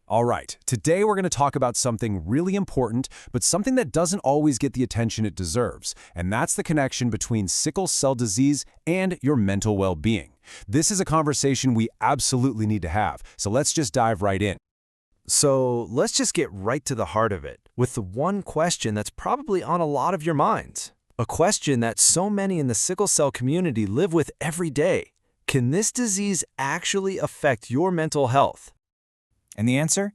All right, today we're going to talk about something really important, but something that doesn't always get the attention it deserves, and that's the connection between sickle cell disease and your mental well-being. This is a conversation we absolutely need to have, so let's just dive right in. So let's just get right to the heart of it, with the one question that's probably on a lot of your minds. A question that so many in the sickle cell community live with every day. Can this disease actually affect your mental health? And the answer?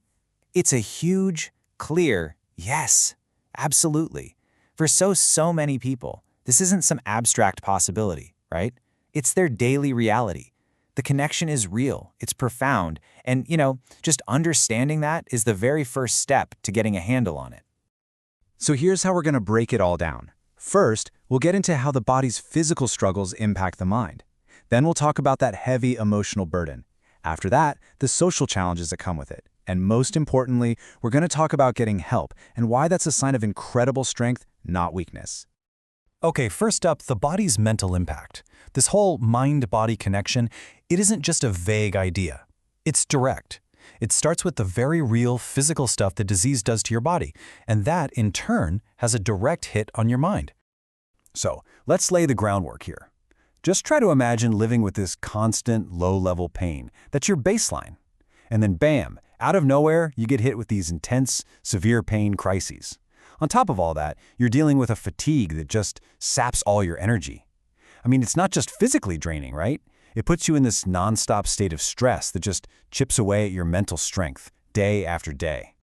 It's a huge, clear yes, absolutely. For so many people, this isn't some abstract possibility, right? It's their daily reality. The connection is real, it's profound, and, just understanding that is the very first step to getting a handle on it. So here's how we're going to break it all down. First, we'll get into how the body's physical struggles impact the mind. Then we'll talk about that heavy emotional burden. After that, the social challenges that come with it. And most importantly, we're going to talk about getting help and why that's a sign of incredible strength, not weakness. Okay, first up, the body's mental impact. This whole mind-body connection, it isn't just a vague idea. It's direct. It starts with the very real physical stuff the disease does to your body, and that, in turn, has a direct hit on your mind. So, let's lay the groundwork here. Just try to imagine living with this constant, low-level pain. That's your baseline. And then bam, out of nowhere, you get hit with these intense, severe pain crises. On top of all that, you're dealing with a fatigue that just saps all your energy. I mean, it's not just physically draining, right? It puts you in this nonstop state of stress that just chips away at your mental strength, day after day.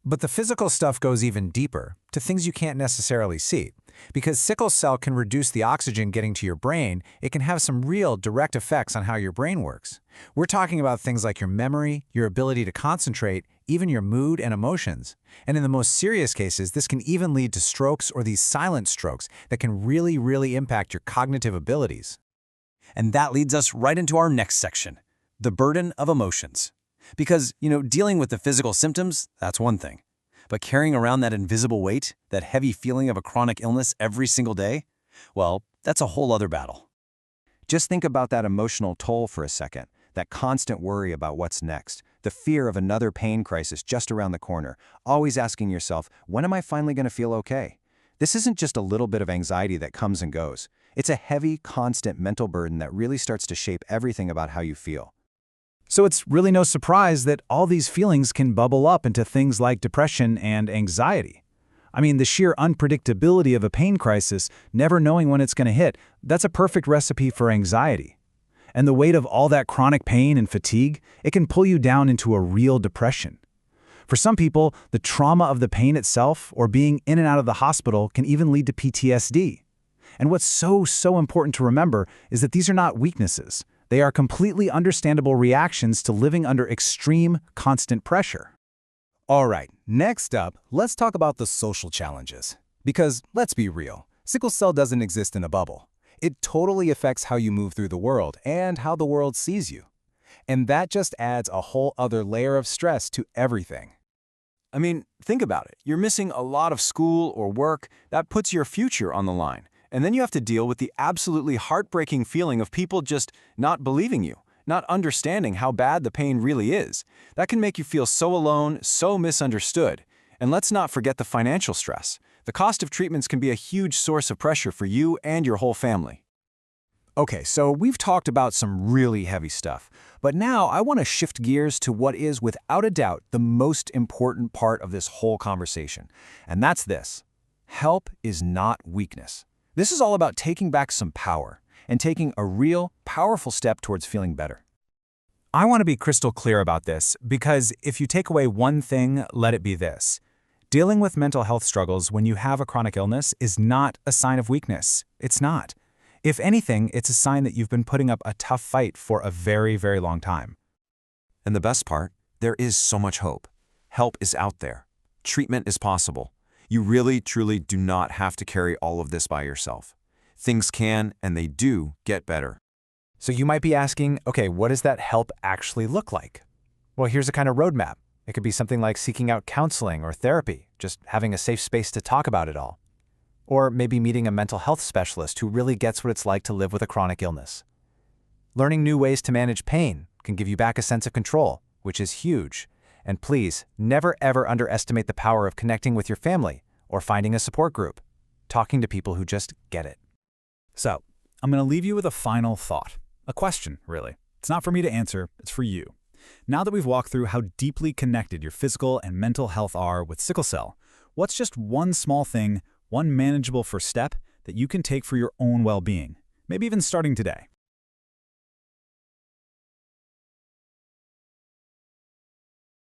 But the physical stuff goes even deeper, to things you can't necessarily see. Because sickle cell can reduce the oxygen getting to your brain, it can have some real direct effects on how your brain works. We're talking about things like your memory, your ability to concentrate, even your mood and emotions. And in the most serious cases, this can even lead to strokes or these silent strokes that can really impact your cognitive abilities. And that leads us right into our next section, the burden of emotions. Because, dealing with the physical symptoms, that's one thing. But carrying around that invisible weight, that heavy feeling of a chronic illness every single day, well, that's a whole other battle. Just think about that emotional toll for a second, that constant worry about what's next, the fear of another pain crisis just around the corner, always asking yourself, when am I finally going to feel okay? This isn't just a little bit of anxiety that comes and goes. It's a heavy, constant mental burden that really starts to shape everything about how you feel. So it's really no surprise that all these feelings can bubble up into things like depression and anxiety. I mean, the sheer unpredictability of a pain crisis, never knowing when it's going to hit, that's a perfect recipe for anxiety. And the weight of all that chronic pain and fatigue, it can pull you down into a real depression. For some people, the trauma of the pain itself or being in and out of the hospital can even lead to PTSD. And what's so important to remember is that these are not weaknesses. They are completely understandable reactions to living under extreme, constant pressure. All right, next up, let's talk about the social challenges. Because, let's be real, sickle cell doesn't exist in a bubble. It totally affects how you move through the world and how the world sees you. And that just adds a whole other layer of stress to everything. I mean, think about it. You're missing a lot of school or work. That puts your future on the line. And then you have to deal with the absolutely heartbreaking feeling of people just not believing you, not understanding how bad the pain really is. That can make you feel so alone, so misunderstood. And let's not forget the financial stress. The cost of treatments can be a huge source of pressure for you and your whole family. Okay, so we've talked about some really heavy stuff, but now I want to shift gears to what is, without a doubt, the most important part of this whole conversation. And that's this: help is not weakness. This is all about taking back some power and taking a real, powerful step towards feeling better. I want to be crystal clear about this because if you take away one thing, let it be this. Dealing with mental health struggles when you have a chronic illness is not a sign of weakness. It's not. If anything, it's a sign that you've been putting up a tough fight for a very long time. And the best part, there is so much hope. Help is out there. Treatment is possible. You really, truly do not have to carry all of this by yourself. Things can, and they do, get better. So you might be asking, okay, what does that help actually look like? Well, here's a kind of roadmap. It could be something like seeking out counseling or therapy, just having a safe space to talk about it all. Or maybe meeting a mental health specialist who really gets what it's like to live with a chronic illness. Learning new ways to manage pain can give you back a sense of control, which is huge. And please, never ever underestimate the power of connecting with your family or finding a support group. Talking to people who just get it. So, I'm going to leave you with a final thought. A question, really. It's not for me to answer, it's for you. Now that we've walked through how deeply connected your physical and mental health are with sickle cell, what's just one small thing, one manageable first step that you can take for your own well-being, maybe even starting today?